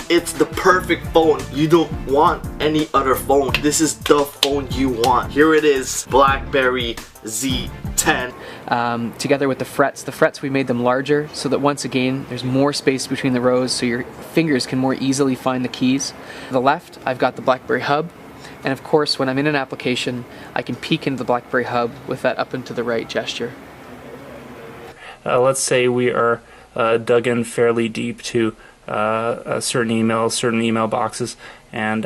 It's the perfect phone. You don't want any other phone. This is the phone you want. Here it is, BlackBerry Z10. Together with the frets we made them larger so that once again there's more space between the rows so your fingers can more easily find the keys. On the left I've got the BlackBerry hub, and of course when I'm in an application I can peek into the BlackBerry hub with that up and to the right gesture. Let's say we are dug in fairly deep to certain email boxes, and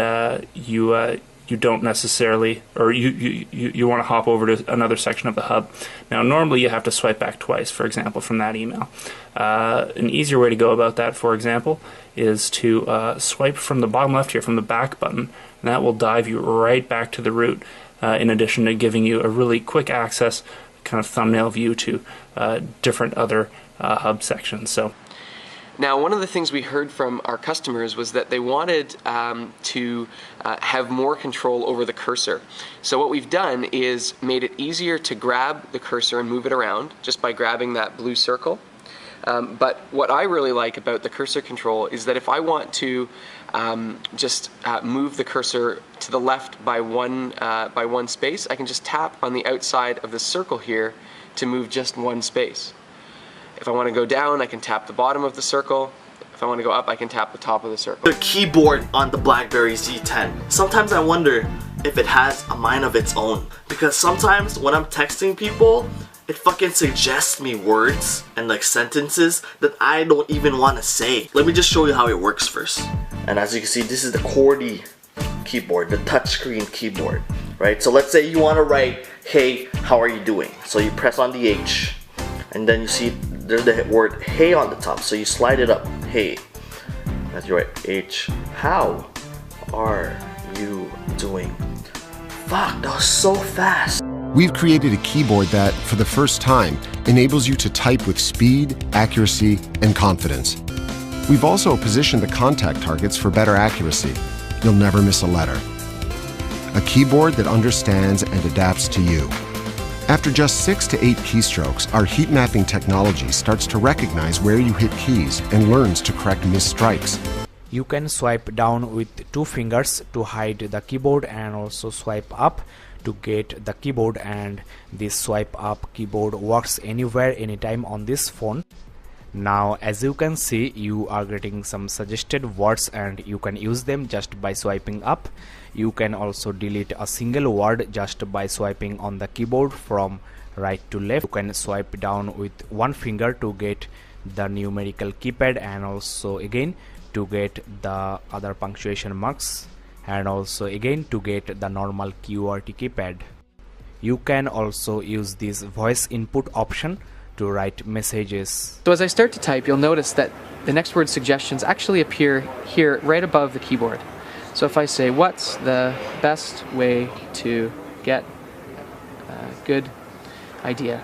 you don't necessarily, or you want to hop over to another section of the hub. Now normally you have to swipe back twice, for example, from that email. An easier way to go about that, for example, is to swipe from the bottom left here, from the back button, and that will dive you right back to the root, in addition to giving you a really quick access kind of thumbnail view to different other hub sections. So. Now, one of the things we heard from our customers was that they wanted to have more control over the cursor. So what we've done is made it easier to grab the cursor and move it around just by grabbing that blue circle. But what I really like about the cursor control is that if I want to just move the cursor to the left by one space, I can just tap on the outside of the circle here to move just one space. If I want to go down, I can tap the bottom of the circle. If I want to go up, I can tap the top of the circle. The keyboard on the BlackBerry Z10. Sometimes I wonder if it has a mind of its own, because sometimes when I'm texting people, it fucking suggests me words and like sentences that I don't even want to say. Let me just show you how it works first. And as you can see, this is the QWERTY keyboard, the touchscreen keyboard, right? So let's say you want to write, hey, how are you doing? So you press on the H, and then you see there's the word hey on the top, so you slide it up, hey. That's right, H. How are you doing? Fuck, that was so fast. We've created a keyboard that, for the first time, enables you to type with speed, accuracy, and confidence. We've also positioned the contact targets for better accuracy. You'll never miss a letter. A keyboard that understands and adapts to you. After just 6 to 8 keystrokes, our heat mapping technology starts to recognize where you hit keys and learns to correct missed strikes. You can swipe down with 2 fingers to hide the keyboard and also swipe up to get the keyboard, and this swipe up keyboard works anywhere, anytime on this phone. Now as you can see, you are getting some suggested words and you can use them just by swiping up. You can also delete a single word just by swiping on the keyboard from right to left. You can swipe down with 1 finger to get the numerical keypad, and also again to get the other punctuation marks, and also again to get the normal QWERTY keypad. You can also use this voice input option to write messages. So as I start to type, you'll notice that the next word suggestions actually appear here right above the keyboard. So if I say, what's the best way to get a good idea?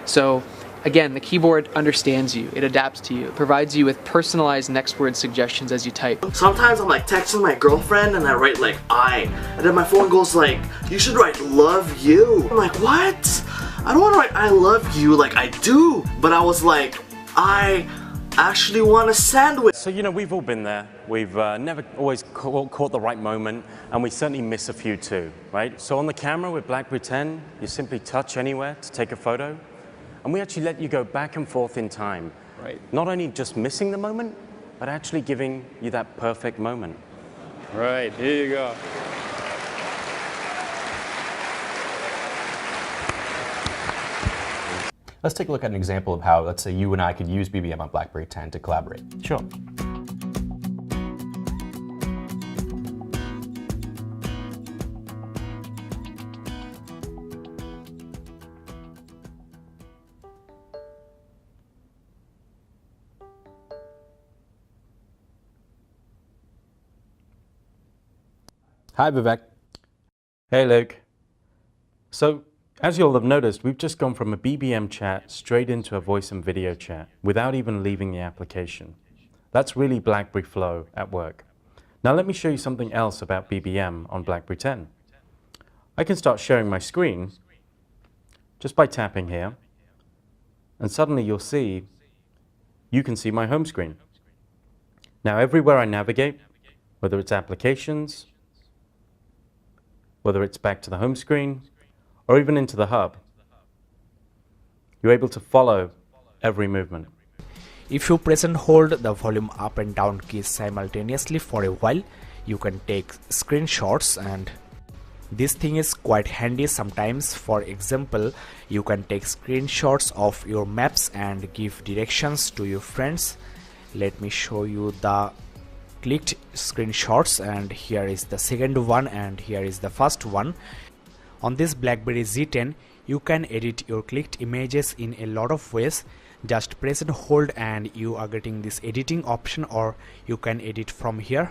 So again, the keyboard understands you, it adapts to you, it provides you with personalized next word suggestions as you type. Sometimes I'm like texting my girlfriend and I write like I, and then my phone goes like, you should write love you. I'm like, what? I don't want to write I love you like I do, but I was like, I actually want a sandwich. So, you know, we've all been there. We've never always caught the right moment, and we certainly miss a few too, right? So on the camera with BlackBerry 10, you simply touch anywhere to take a photo, and we actually let you go back and forth in time. Right. Not only just missing the moment, but actually giving you that perfect moment. Right, here you go. Let's take a look at an example of how, let's say, you and I could use BBM on BlackBerry 10 to collaborate. Sure. Hi, Vivek. Hey, Luke. So, as you'll have noticed, we've just gone from a BBM chat straight into a voice and video chat without even leaving the application. That's really BlackBerry Flow at work. Now let me show you something else about BBM on BlackBerry 10. I can start sharing my screen just by tapping here, and suddenly you'll see, you can see my home screen. Now everywhere I navigate, whether it's applications, whether it's back to the home screen, or even into the hub, you're able to follow every movement. If you press and hold the volume up and down keys simultaneously for a while, you can take screenshots, and this thing is quite handy sometimes. For example, you can take screenshots of your maps and give directions to your friends. Let me show you the clicked screenshots, and here is the second one and here is the first one. On this BlackBerry Z10, you can edit your clicked images in a lot of ways. Just press and hold and you are getting this editing option, or you can edit from here.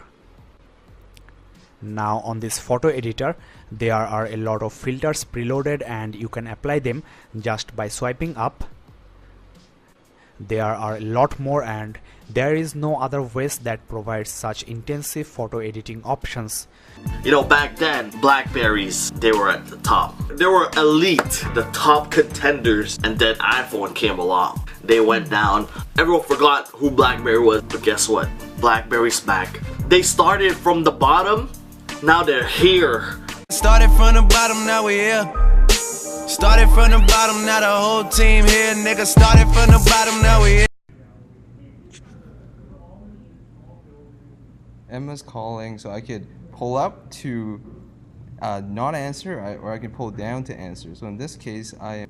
Now on this photo editor, there are a lot of filters preloaded and you can apply them just by swiping up. There are a lot more, and there is no other ways that provides such intensive photo editing options. You know, back then, Blackberries, they were at the top. They were elite, the top contenders, and then iPhone came along. They went down. Everyone forgot who Blackberry was, but guess what? Blackberry's back. They started from the bottom, now they're here. Started from the bottom, now we're here. Started from the bottom, now the whole team here. Nigga, started from the bottom, now we're here. Emma's calling, so I could pull up to not answer, or I could pull down to answer. So in this case, I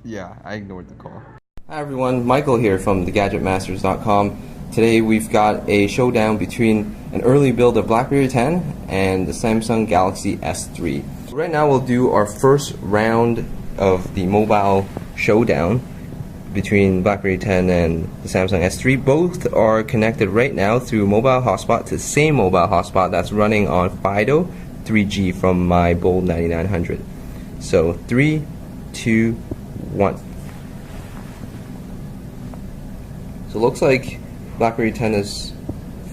ignored the call. Hi everyone, Michael here from thegadgetmasters.com. Today we've got a showdown between an early build of BlackBerry 10 and the Samsung Galaxy S3. Right now we'll do our first round of the mobile showdown between BlackBerry 10 and the Samsung S3. Both are connected right now through mobile hotspot to the same mobile hotspot that's running on Fido 3G from my Bold 9900. So 3, 2, 1. So it looks like BlackBerry 10 is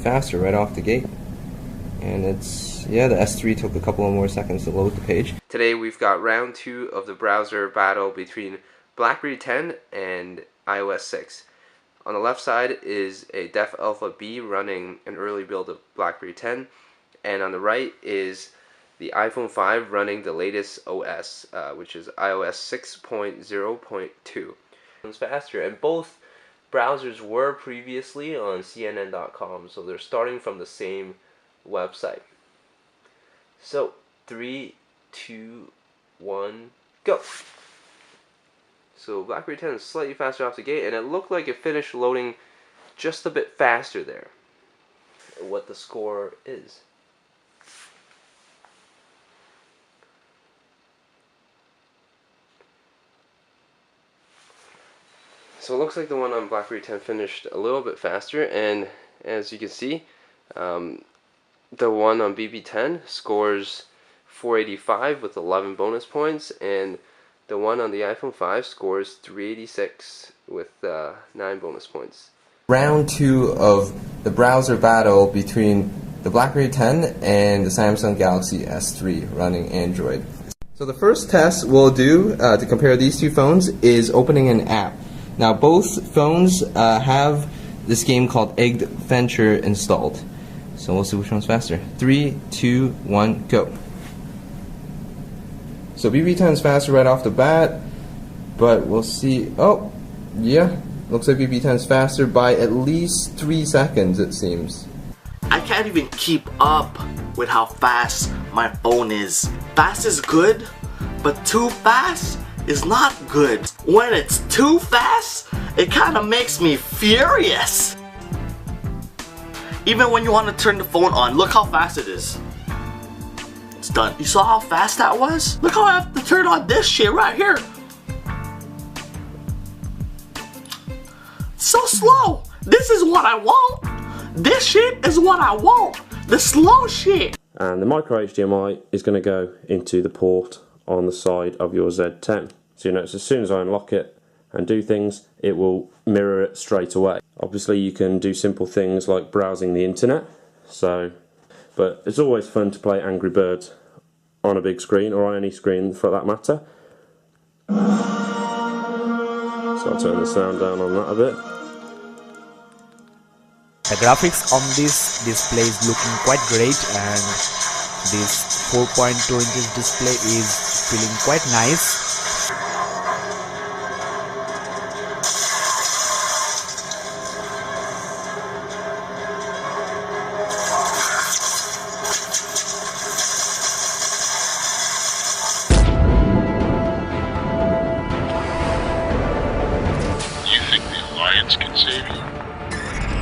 faster right off the gate. And it's, yeah, the S3 took a couple of more seconds to load the page. Today we've got round 2 of the browser battle between BlackBerry 10 and iOS 6. On the left side is a Def Alpha B running an early build of BlackBerry 10, and on the right is the iPhone 5 running the latest OS, which is iOS 6.0.2. It's faster, and both browsers were previously on CNN.com, so they're starting from the same website. So 3, 2, 1, go. So BlackBerry 10 is slightly faster off the gate, and it looked like it finished loading just a bit faster there. What the score is. So it looks like the one on BlackBerry 10 finished a little bit faster, and as you can see, the one on BB10 scores 485 with 11 bonus points, and the one on the iPhone 5 scores 386 with 9 bonus points. Round 2 of the browser battle between the BlackBerry 10 and the Samsung Galaxy S3 running Android. So the first test we'll do to compare these two phones is opening an app. Now both phones have this game called Egg Venture installed. So we'll see which one's faster. 3, 2, 1, go. So BB10 is faster right off the bat, but we'll see. Oh, yeah, looks like BB10 is faster by at least 3 seconds, it seems. I can't even keep up with how fast my phone is. Fast is good, but too fast is not good. When it's too fast, it kind of makes me furious. Even when you want to turn the phone on, look how fast it is. It's done. You saw how fast that was? Look how I have to turn on this shit right here. So slow. This is what I want. This shit is what I want. The slow shit. And the micro HDMI is going to go into the port on the side of your Z10. So you notice as soon as I unlock it and do things, it will mirror it straight away. Obviously you can do simple things like browsing the internet, but it's always fun to play Angry Birds on a big screen, or on any screen for that matter. So I'll turn the sound down on that a bit. The graphics on this display is looking quite great, and this 4.2 inches display is feeling quite nice. You think the Alliance can save you?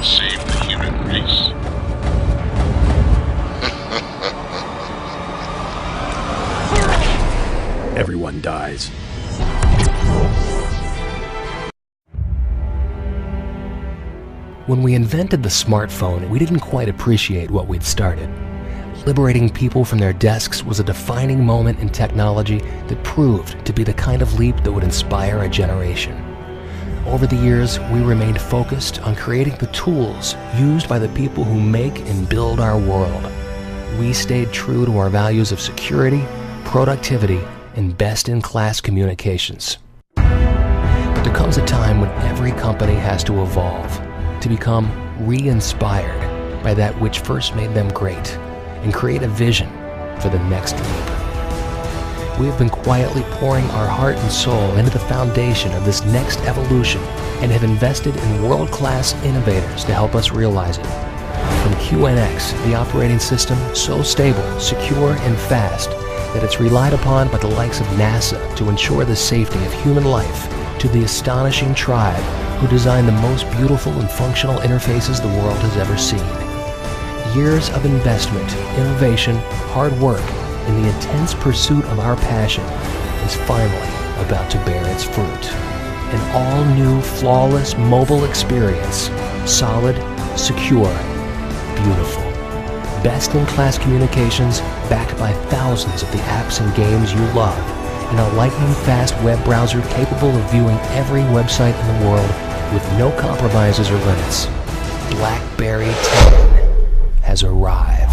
Save the human race? Everyone dies. When we invented the smartphone, we didn't quite appreciate what we'd started. Liberating people from their desks was a defining moment in technology that proved to be the kind of leap that would inspire a generation. Over the years, we remained focused on creating the tools used by the people who make and build our world. We stayed true to our values of security, productivity, and best-in-class communications. But there comes a time when every company has to evolve, to become re-inspired by that which first made them great, and create a vision for the next leap. We have been quietly pouring our heart and soul into the foundation of this next evolution and have invested in world-class innovators to help us realize it. From QNX, the operating system so stable, secure, and fast that it's relied upon by the likes of NASA to ensure the safety of human life, to the astonishing tribe who designed the most beautiful and functional interfaces the world has ever seen. Years of investment, innovation, hard work, and the intense pursuit of our passion is finally about to bear its fruit. An all-new, flawless mobile experience. Solid, secure, beautiful. Best-in-class communications backed by thousands of the apps and games you love, and a lightning-fast web browser capable of viewing every website in the world with no compromises or limits. BlackBerry 10 has arrived.